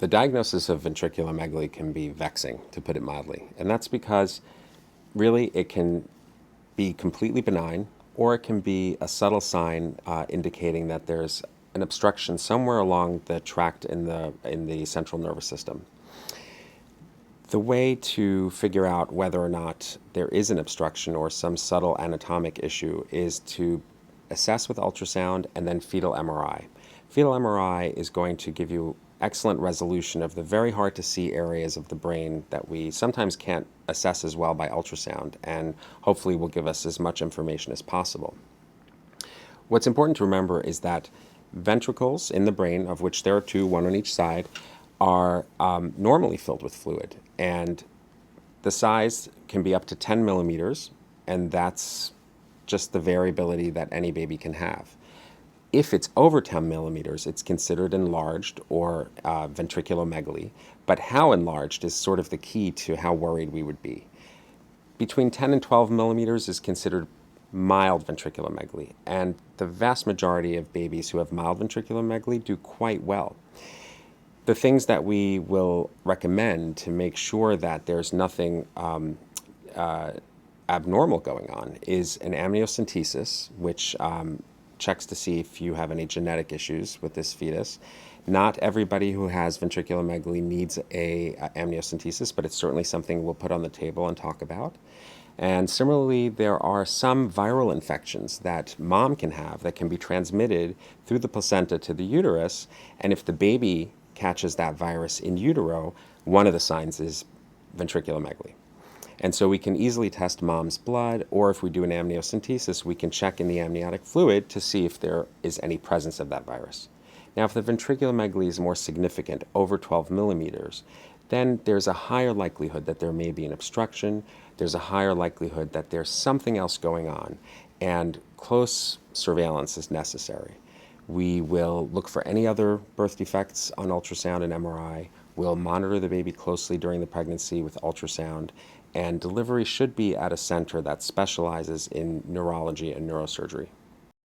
The diagnosis of ventriculomegaly can be vexing, to put it mildly, and that's because really it can be completely benign, or it can be a subtle sign indicating that there's an obstruction somewhere along the tract in the central nervous system. The way to figure out whether or not there is an obstruction or some subtle anatomic issue is to assess with ultrasound and then fetal MRI. Fetal MRI is going to give you excellent resolution of the very hard to see areas of the brain that we sometimes can't assess as well by ultrasound, and hopefully will give us as much information as possible. What's important to remember is that ventricles in the brain, of which there are two, one on each side, are normally filled with fluid, and the size can be up to 10 millimeters, and that's just the variability that any baby can have. If it's over 10 millimeters, it's considered enlarged or ventriculomegaly, but how enlarged is sort of the key to how worried we would be. Between 10 and 12 millimeters is considered mild ventriculomegaly, and the vast majority of babies who have mild ventriculomegaly do quite well. The things that we will recommend to make sure that there's nothing abnormal going on is an amniocentesis, which checks to see if you have any genetic issues with this fetus. Not everybody who has ventriculomegaly needs a amniocentesis, but it's certainly something we'll put on the table and talk about. And similarly, there are some viral infections that mom can have that can be transmitted through the placenta to the uterus, and if the baby catches that virus in utero, one of the signs is ventriculomegaly. And so we can easily test mom's blood, or if we do an amniocentesis, we can check in the amniotic fluid to see if there is any presence of that virus. Now, if the ventriculomegaly is more significant, over 12 millimeters, then there's a higher likelihood that there may be an obstruction, there's a higher likelihood that there's something else going on, and close surveillance is necessary. We will look for any other birth defects on ultrasound and MRI. We'll monitor the baby closely during the pregnancy with ultrasound, and delivery should be at a center that specializes in neurology and neurosurgery.